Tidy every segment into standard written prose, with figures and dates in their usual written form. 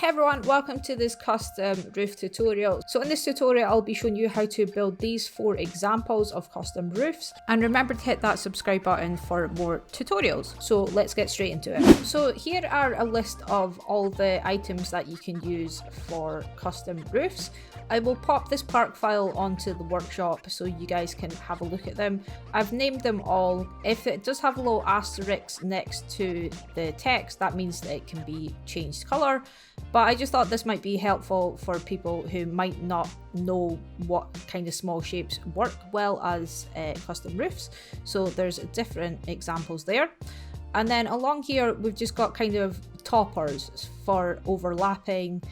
Hey everyone, welcome to this custom roof tutorial. So in this tutorial, I'll be showing you how to build these 4 examples of custom roofs. And remember to hit that subscribe button for more tutorials. So let's get straight into it. So here are a list of all the items that you can use for custom roofs. I will pop this park file onto the workshop so you guys can have a look at them. I've named them all. If it does have a little asterisk next to the text, that means that it can be changed color. But I just thought this might be helpful for people who might not know what kind of small shapes work well as custom roofs. So there's different examples there. And then along here, we've just got kind of toppers for overlapping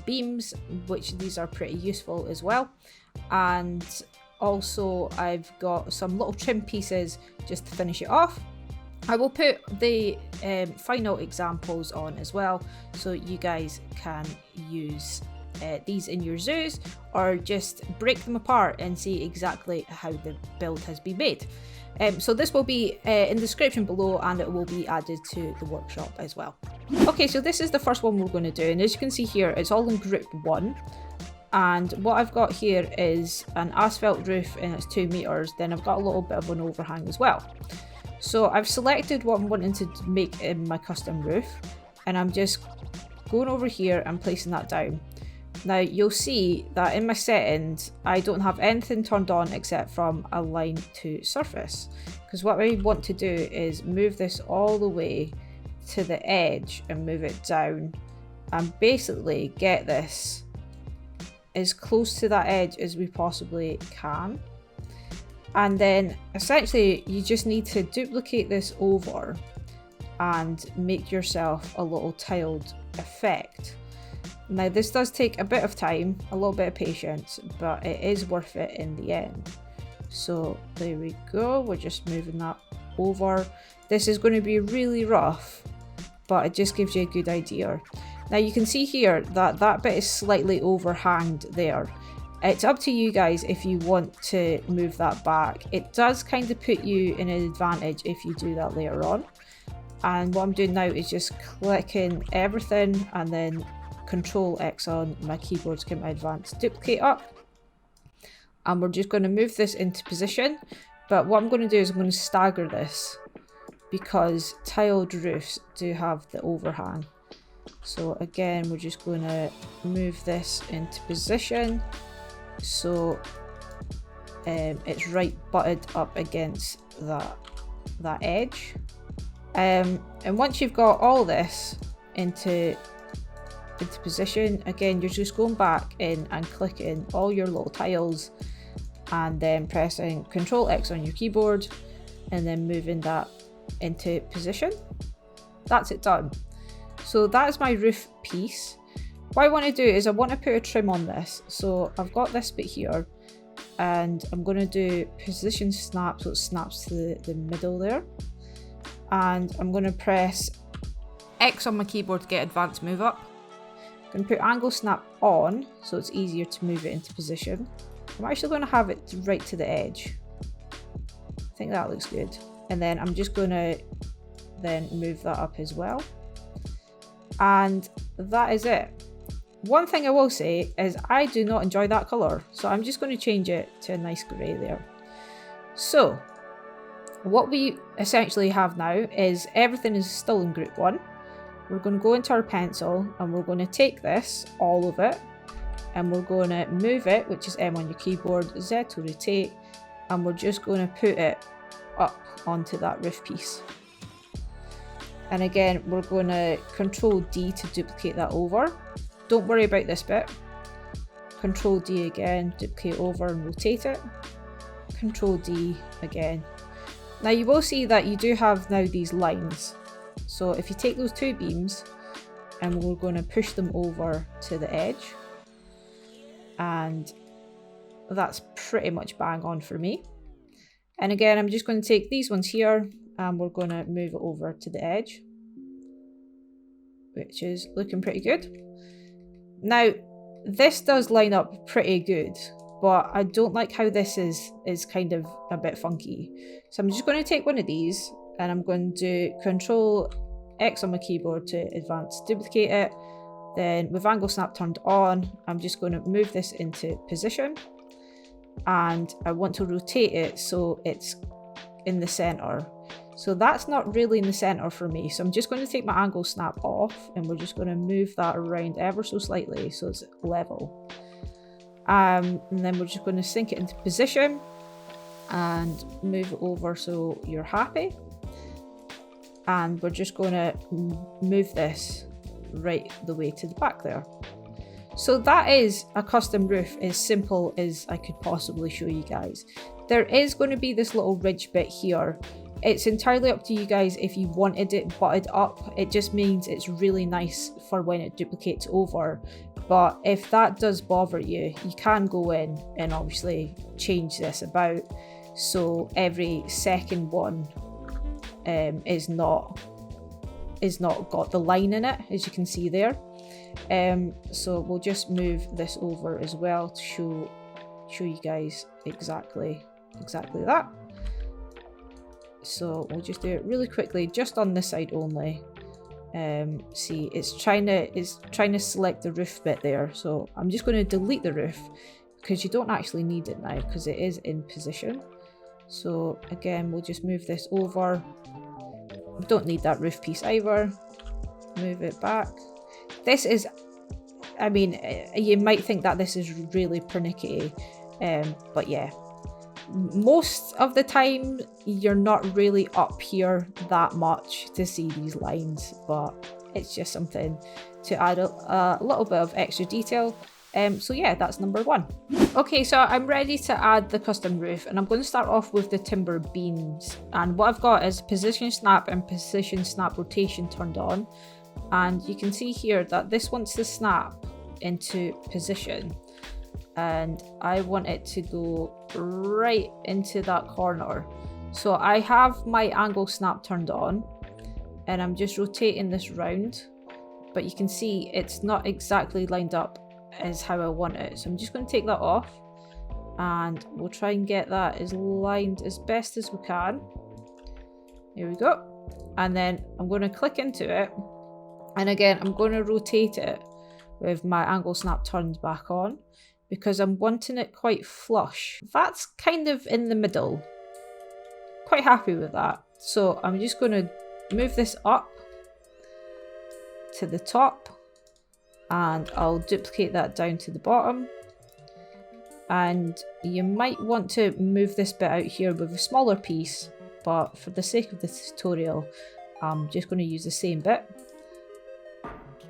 beams, which these are pretty useful as well. And also I've got some little trim pieces just to finish it off. I will put the final examples on as well, so you guys can use these in your zoos or just break them apart and see exactly how the build has been made. So this will be in the description below, and it will be added to the workshop as well. Okay, so this is the first one we're going to do, and as you can see here, it's all in group 1. And what I've got here is an asphalt roof, and it's 2 meters. Then I've got a little bit of an overhang as well. So I've selected what I'm wanting to make in my custom roof, and I'm just going over here and placing that down. Now you'll see that in my settings, I don't have anything turned on except from align to surface, because what I want to do is move this all the way to the edge and move it down and basically get this as close to that edge as we possibly can. And then essentially you just need to duplicate this over and make yourself a little tiled effect. Now this does take a bit of time, a little bit of patience, but it is worth it in the end. So there we go, we're just moving that over. This is going to be really rough, but it just gives you a good idea. Now you can see here that that bit is slightly overhanged there. It's up to you guys if you want to move that back. It does kind of put you in an advantage if you do that later on. And what I'm doing now is just clicking everything and then Control X on my keyboard to get my advanced duplicate up. And we're just going to move this into position. But what I'm going to do is I'm going to stagger this, because tiled roofs do have the overhang. So again, we're just going to move this into position, so it's right butted up against that edge. And once you've got all this into position, again, you're just going back in and clicking all your little tiles and then pressing Control X on your keyboard and then moving that into position. That's it done. So that is my roof piece. What I want to do is I want to put a trim on this. So I've got this bit here and I'm going to do position snap, so it snaps to the middle there. And I'm going to press X on my keyboard to get advanced move up. I'm going to put angle snap on so it's easier to move it into position. I'm actually going to have it right to the edge. I think that looks good. And then I'm just going to then move that up as well. And that is it. One thing I will say is I do not enjoy that colour, so I'm just going to change it to a nice grey there. So what we essentially have now is everything is still in group 1. We're going to go into our pencil and we're going to take this, all of it, and we're going to move it, which is M on your keyboard, Z to rotate, and we're just going to put it up onto that roof piece. And again, we're going to Control D to duplicate that over. Don't worry about this bit. Control D again, duplicate over and rotate it. Control D again. Now you will see that you do have now these lines. So if you take those 2 beams and we're going to push them over to the edge, and that's pretty much bang on for me. And again, I'm just going to take these ones here and we're going to move it over to the edge, which is looking pretty good. Now this does line up pretty good, but I don't like how this is kind of a bit funky. So I'm just going to take one of these and I'm going to do Control X on my keyboard to advance duplicate it, Then with angle snap turned on, I'm just going to move this into position, and I want to rotate it so it's in the center. So that's not really in the center for me. So I'm just going to take my angle snap off, and we're just going to move that around ever so slightly so it's level. And then we're just going to sync it into position and move it over so you're happy. And we're just going to move this right the way to the back there. So that is a custom roof as simple as I could possibly show you guys. There is going to be this little ridge bit here. It's entirely up to you guys if you wanted it butted up. It just means it's really nice for when it duplicates over. But if that does bother you, you can go in and obviously change this about so every second one is not got the line in it, as you can see there. So we'll just move this over as well to show you guys exactly that. So we'll just do it really quickly, just on this side only. See, it's trying to select the roof bit there. So I'm just going to delete the roof because you don't actually need it now because it is in position. So again, we'll just move this over. We don't need that roof piece either. Move it back. This is, I mean, you might think that this is really pernickety, but yeah. Most of the time you're not really up here that much to see these lines, but it's just something to add a little bit of extra detail. So yeah, that's number one. Okay, so I'm ready to add the custom roof, and I'm going to start off with the timber beams. And what I've got is position snap and position snap rotation turned on, and you can see here that this wants to snap into position, and I want it to go right into that corner. So I have my angle snap turned on, and I'm just rotating this round, but you can see it's not exactly lined up as how I want it. So I'm just going to take that off, and we'll try and get that as lined as best as we can. Here we go. And then I'm going to click into it, and again I'm going to rotate it with my angle snap turned back on, because I'm wanting it quite flush. That's kind of in the middle. Quite happy with that. So I'm just going to move this up to the top, and I'll duplicate that down to the bottom. And you might want to move this bit out here with a smaller piece, but for the sake of the tutorial, I'm just going to use the same bit.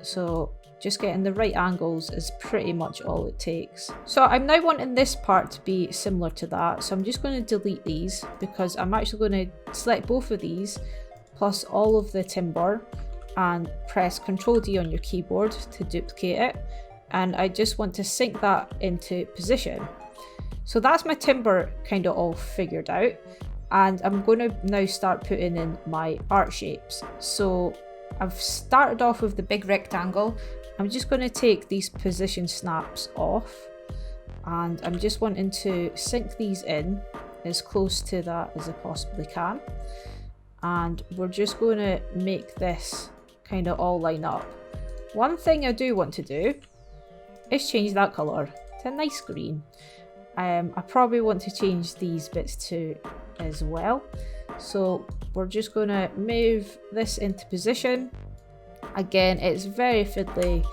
So just getting the right angles is pretty much all it takes. So I'm now wanting this part to be similar to that. So I'm just going to delete these, because I'm actually going to select both of these plus all of the timber and press Ctrl D on your keyboard to duplicate it. And I just want to sync that into position. So that's my timber kind of all figured out. And I'm going to now start putting in my art shapes. So I've started off with the big rectangle. I'm just going to take these position snaps off, and I'm just wanting to sink these in as close to that as I possibly can. And we're just going to make this kind of all line up. One thing I do want to do is change that colour to a nice green. I probably want to change these bits too as well. So we're just going to move this into position. Again, it's very fiddly.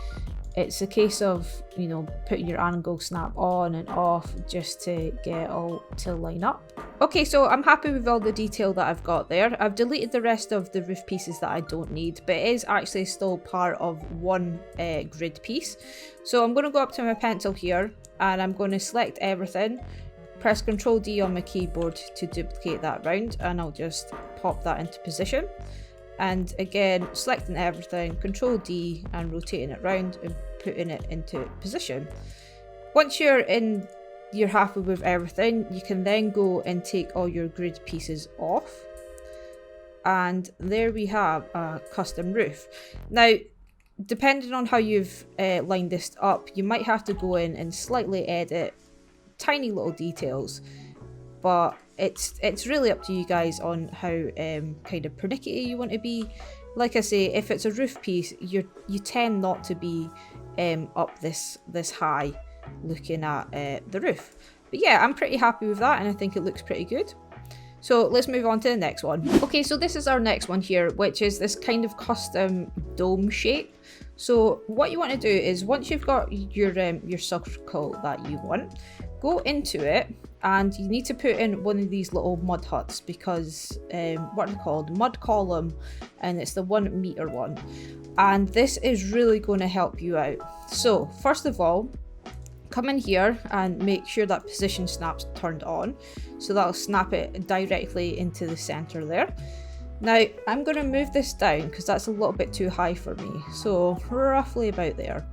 It's a case of, you know, putting your angle snap on and off just to get it all to line up. Okay, so I'm happy with all the detail that I've got there. I've deleted the rest of the roof pieces that I don't need, but it is actually still part of one grid piece. So I'm going to go up to my pencil here, and I'm going to select everything, press Ctrl D on my keyboard to duplicate that round, and I'll just pop that into position. And again, selecting everything, Ctrl D and rotating it round and putting it into position. Once you're happy with everything, you can then go and take all your grid pieces off. And there we have a custom roof. Now, depending on how you've lined this up, you might have to go in and slightly edit tiny little details, but it's really up to you guys on how kind of pernickety you want to be. Like I say, if it's a roof piece, you tend not to be up this high looking at the roof. But yeah, I'm pretty happy with that, and I think it looks pretty good. So let's move on to the next one. Okay, so this is our next one here, which is this kind of custom dome shape. So what you want to do is, once you've got your circle that you want, go into it, and you need to put in one of these little mud huts, because what are they called? Mud column, and it's the 1 meter one. And this is really going to help you out. So first of all, come in here and make sure that position snap's turned on. So that'll snap it directly into the center there. Now I'm going to move this down because that's a little bit too high for me. So roughly about there,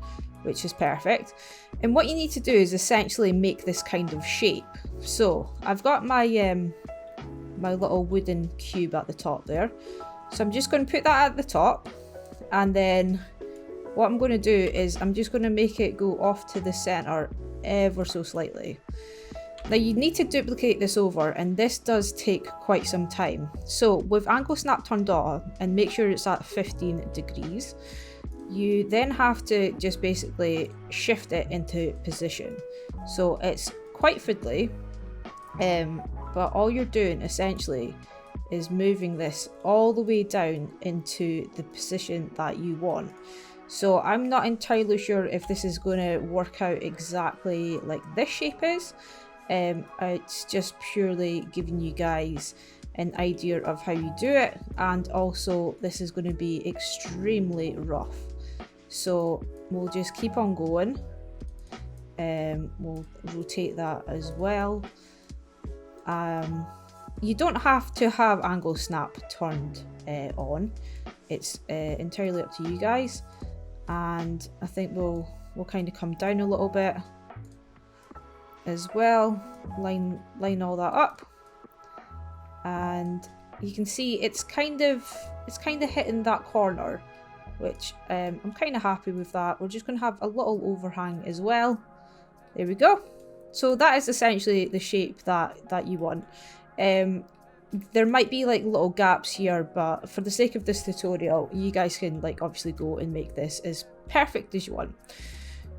which is perfect. And what you need to do is essentially make this kind of shape. So I've got my my little wooden cube at the top there. So I'm just going to put that at the top, and then what I'm going to do is I'm just going to make it go off to the center ever so slightly. Now you need to duplicate this over, and this does take quite some time. So with angle snap turned on, and make sure it's at 15 degrees, you then have to just basically shift it into position. So it's quite fiddly, but all you're doing essentially is moving this all the way down into the position that you want. So I'm not entirely sure if this is going to work out exactly like this shape is. It's just purely giving you guys an idea of how you do it, and also this is going to be extremely rough. So we'll just keep on going. We'll rotate that as well. You don't have to have angle snap turned on. It's entirely up to you guys. And I think we'll kind of come down a little bit as well, line all that up, and you can see it's kind of hitting that corner, which I'm kind of happy with that. We're just going to have a little overhang as well. There we go. So that is essentially the shape that you want. There might be like little gaps here, but for the sake of this tutorial, you guys can like obviously go and make this as perfect as you want.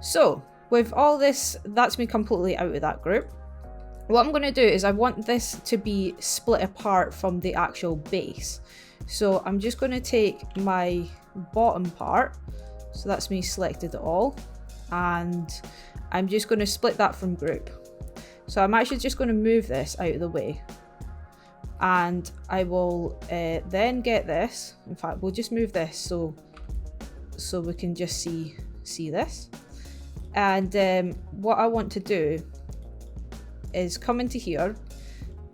So with all this, that's me completely out of that group. What I'm going to do is I want this to be split apart from the actual base. So I'm just going to take my bottom part, so that's me selected it all, and I'm just going to split that from group. So I'm actually just going to move this out of the way, and I will then get this. In fact, we'll just move this so we can just see this. And what I want to do is come into here,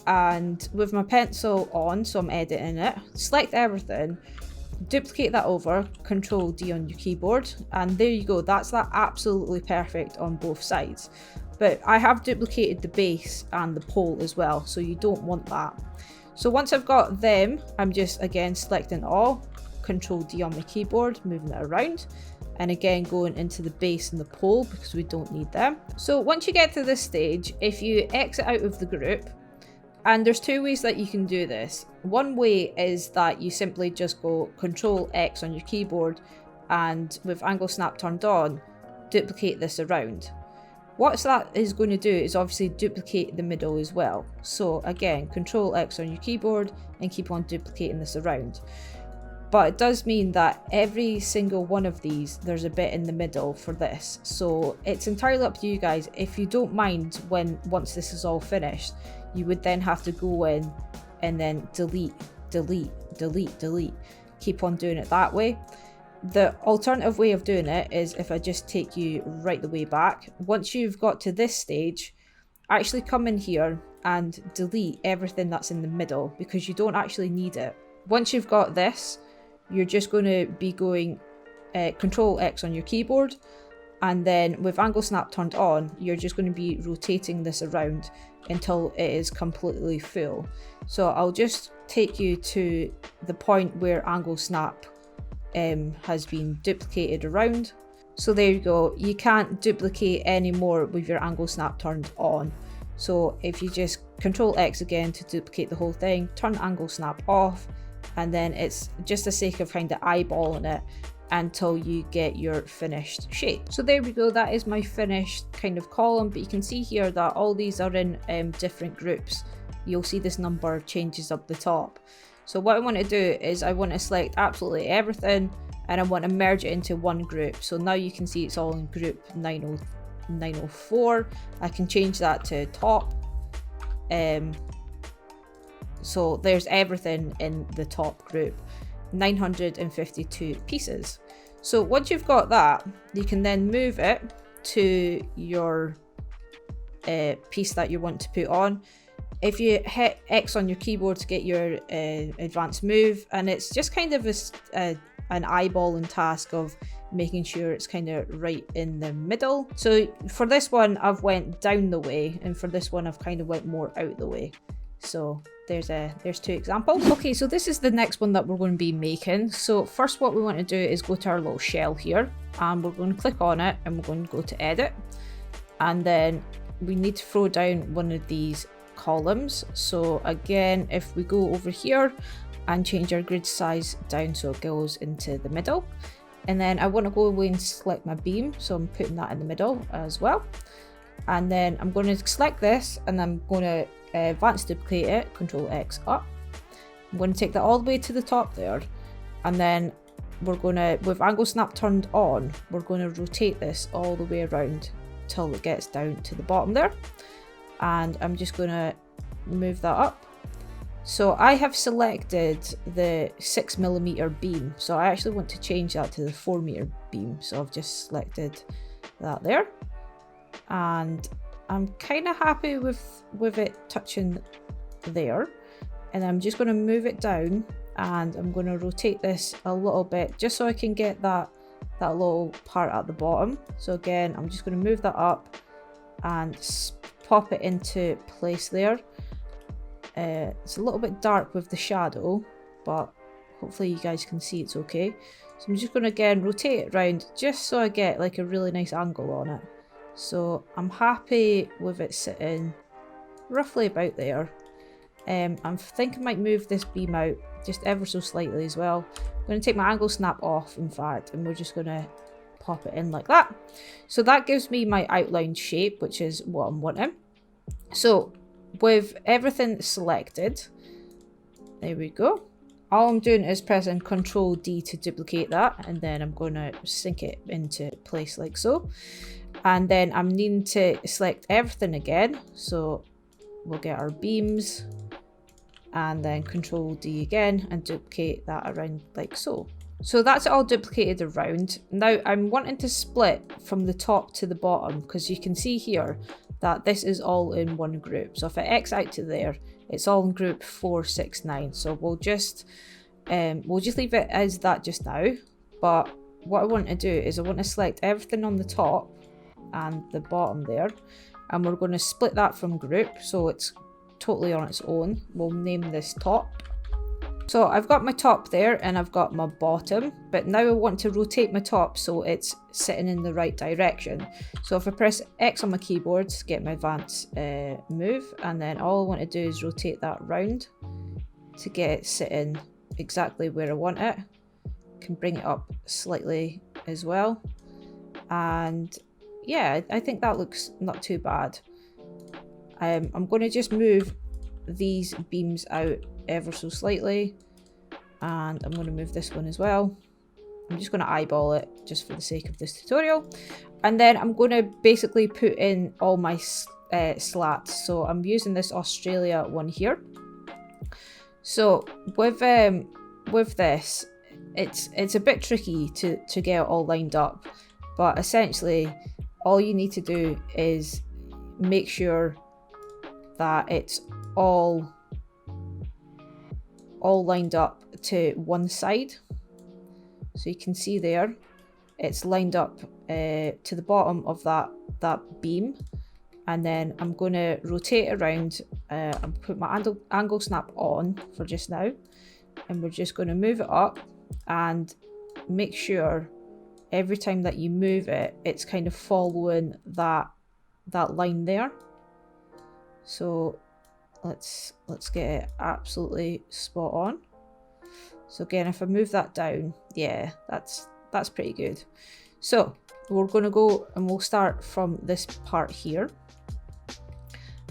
and with my pencil on, so I'm editing it, select everything, duplicate that over, Control D on your keyboard, and there you go. That's that absolutely perfect on both sides. But I have duplicated the base and the pole as well, so you don't want that. So once I've got them, I'm just again selecting all, Control D on my keyboard, moving it around, and again going into the base and the pole because we don't need them. So once you get to this stage, if you exit out of the group, and there's two ways that you can do this. One way is that you simply just go Control X on your keyboard, and with angle snap turned on, duplicate this around. What that is going to do is obviously duplicate the middle as well. So again, Control X on your keyboard and keep on duplicating this around. But it does mean that every single one of these, there's a bit in the middle for this. So it's entirely up to you guys. If you don't mind, once this is all finished, you would then have to go in and then delete. Keep on doing it that way. The alternative way of doing it is if I just take you right the way back. Once you've got to this stage, actually come in here and delete everything that's in the middle, because you don't actually need it. Once you've got this, you're just going to be going Control X on your keyboard, and then with angle snap turned on, you're just going to be rotating this around until it is completely full. So I'll just take you to the point where angle snap has been duplicated around. So there you go. You can't duplicate anymore with your angle snap turned on. So if you just Control X again to duplicate the whole thing, turn angle snap off, and then it's just the sake of kind of eyeballing it until you get your finished shape. So there we go, that is my finished kind of column, but you can see here that all these are in different groups. You'll see this number changes up the top. So what I want to do is I want to select absolutely everything and I want to merge it into one group. So now you can see it's all in group 904. I can change that to top. So there's everything in the top group, 952 pieces. So once you've got that, you can then move it to your piece that you want to put on. If you hit X on your keyboard to get your advanced move, and it's just kind of an eyeballing task of making sure it's kind of right in the middle. So for this one, I've went down the way, and for this one, I've kind of went more out the way. So there's two examples. Okay, so this is the next one that we're going to be making. So first what we want to do is go to our little shell here, and we're going to click on it, and we're going to go to edit, and then we need to throw down one of these columns. So again, if we go over here and change our grid size down so it goes into the middle, and then I want to go away and select my beam, so I'm putting that in the middle as well. And then I'm going to select this, and I'm going to advanced duplicate it, Control X up. I'm going to take that all the way to the top there, and then we're going to, with angle snap turned on, we're going to rotate this all the way around till it gets down to the bottom there. And I'm just going to move that up. So I have selected the 6mm beam, so I actually want to change that to the 4m beam, so I've just selected that there, and I'm kind of happy with it touching there. And I'm just going to move it down, and I'm going to rotate this a little bit just so I can get that little part at the bottom. So again, I'm just going to move that up and pop it into place there. It's a little bit dark with the shadow, but hopefully you guys can see it's okay. So I'm just going to again rotate it around just so I get like a really nice angle on it. So I'm happy with it sitting roughly about there. I think I might move this beam out just ever so slightly as well. I'm going to take my angle snap off, in fact, and we're just going to pop it in like that. So that gives me my outlined shape, which is what I'm wanting. So with everything selected, there we go. All I'm doing is pressing Control D to duplicate that, and then I'm going to sink it into place like so. And then I'm needing to select everything again. So we'll get our beams, and then Control D again and duplicate that around like so. So that's all duplicated around. Now I'm wanting to split from the top to the bottom, because you can see here that this is all in one group. So if I X out to there, it's all in group 469. So we'll just leave it as that just now. But what I want to do is I want to select everything on the top and the bottom there, and we're going to split that from group so it's totally on its own. We'll name this top. So I've got my top there and I've got my bottom, but now I want to rotate my top so it's sitting in the right direction. So if I press X on my keyboard to get my advance move, and then all I want to do is rotate that round to get it sitting exactly where I want it. Can bring it up slightly as well, and yeah, I think that looks not too bad. I'm going to just move these beams out ever so slightly, and I'm going to move this one as well. I'm just going to eyeball it just for the sake of this tutorial, and then I'm going to basically put in all my slats. So I'm using this Australia one here. So with this, it's a bit tricky to get it all lined up, but essentially all you need to do is make sure that it's all lined up to one side. So you can see there it's lined up to the bottom of that beam, and then I'm going to rotate it around and put my angle snap on for just now, and we're just going to move it up and make sure every time that you move it, it's kind of following that line there. So let's get it absolutely spot on. So again, if I move that down, yeah, that's pretty good. So we're going to go and we'll start from this part here.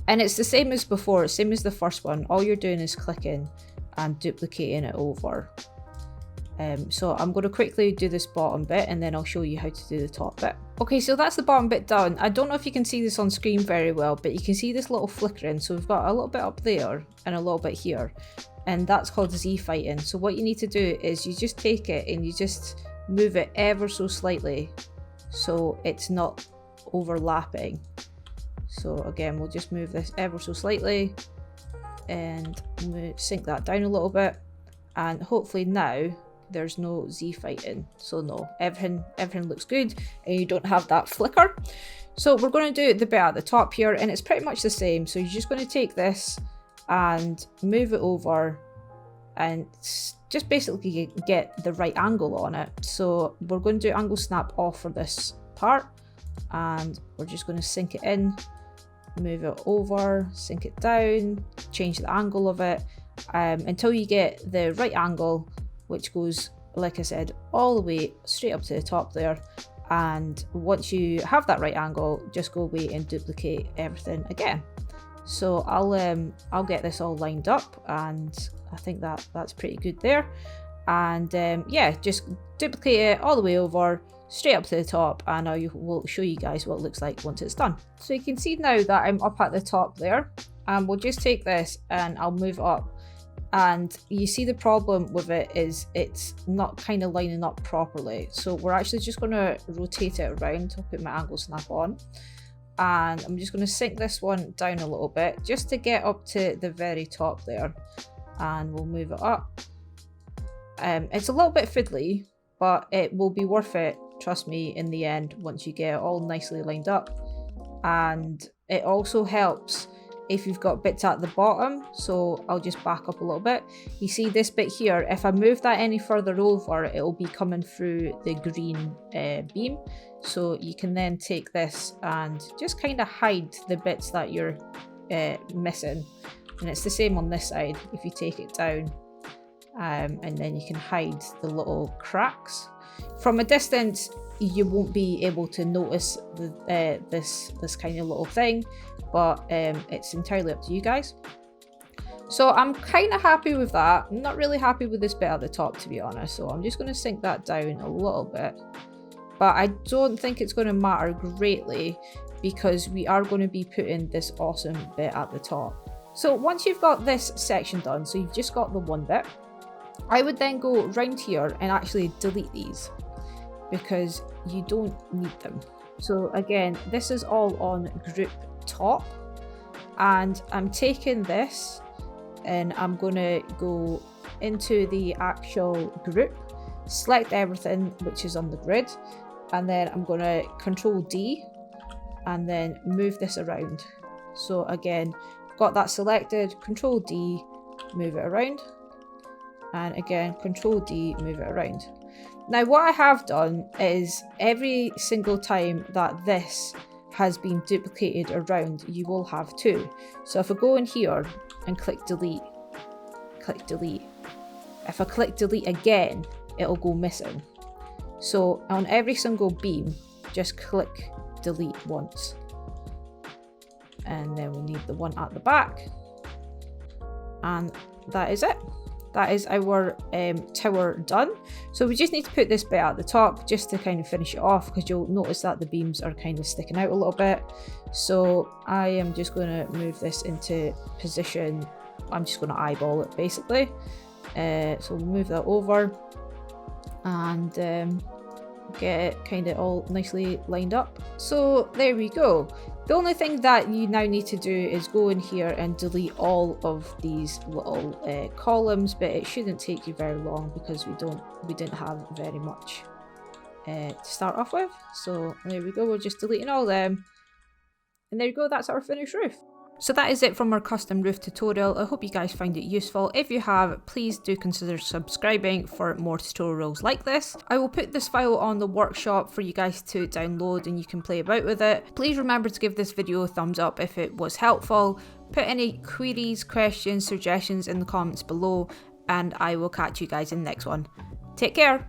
And it's the same as before, same as the first one. All you're doing is clicking and duplicating it over. So I'm going to quickly do this bottom bit and then I'll show you how to do the top bit. Okay, so that's the bottom bit done. I don't know if you can see this on screen very well, but you can see this little flickering. So we've got a little bit up there and a little bit here, and that's called Z fighting. So what you need to do is you just take it and you just move it ever so slightly so it's not overlapping. So again, we'll just move this ever so slightly and sink that down a little bit, and hopefully now there's no Z fighting. So no, everything looks good and you don't have that flicker. So we're going to do the bit at the top here, and it's pretty much the same. So you're just going to take this and move it over and just basically get the right angle on it. So we're going to do angle snap off for this part, and we're just going to sink it in, move it over, sink it down, change the angle of it until you get the right angle, which goes, like I said, all the way straight up to the top there. And once you have that right angle, just go away and duplicate everything again. So I'll get this all lined up, and I think that's pretty good there. And yeah, just duplicate it all the way over, straight up to the top, and I will show you guys what it looks like once it's done. So you can see now that I'm up at the top there, and we'll just take this and I'll move it up. And you see the problem with it is it's not kind of lining up properly. So we're actually just going to rotate it around. I'll put my angle snap on, and I'm just going to sink this one down a little bit just to get up to the very top there, and we'll move it up. It's a little bit fiddly, but it will be worth it, trust me, in the end once you get it all nicely lined up. And it also helps if you've got bits at the bottom. So I'll just back up a little bit. You see this bit here, if I move that any further over, it'll be coming through the green beam. So you can then take this and just kind of hide the bits that you're missing. And it's the same on this side. If you take it down, and then you can hide the little cracks. From a distance, you won't be able to notice this kind of little thing, but it's entirely up to you guys. So I'm kind of happy with that. I'm not really happy with this bit at the top, to be honest, so I'm just going to sink that down a little bit. But I don't think it's going to matter greatly because we are going to be putting this awesome bit at the top. So once you've got this section done, so you've just got the one bit, I would then go round here and actually delete these because you don't need them. So again, this is all on group top, and I'm taking this and I'm going to go into the actual group, select everything which is on the grid, and then I'm going to Control D and then move this around. So again, got that selected, Control D, move it around, and again Control D, move it around. Now what I have done is every single time that this has been duplicated around, you will have two. So if I go in here and click delete, if I click delete again, it'll go missing. So on every single beam, just click delete once. And then we need the one at the back. And that is it. That is our tower done. So we just need to put this bit at the top just to kind of finish it off, because you'll notice that the beams are kind of sticking out a little bit. So I am just going to move this into position. I'm just going to eyeball it basically. So we'll move that over and get it kind of all nicely lined up. So there we go. The only thing that you now need to do is go in here and delete all of these little columns, but it shouldn't take you very long because we didn't have very much to start off with. So there we go, we're just deleting all them, and there you go, that's our finished roof. So that is it from our custom roof tutorial. I hope you guys find it useful. If you have, please do consider subscribing for more tutorials like this. I will put this file on the workshop for you guys to download and you can play about with it. Please remember to give this video a thumbs up if it was helpful. Put any queries, questions, suggestions in the comments below, and I will catch you guys in the next one. Take care.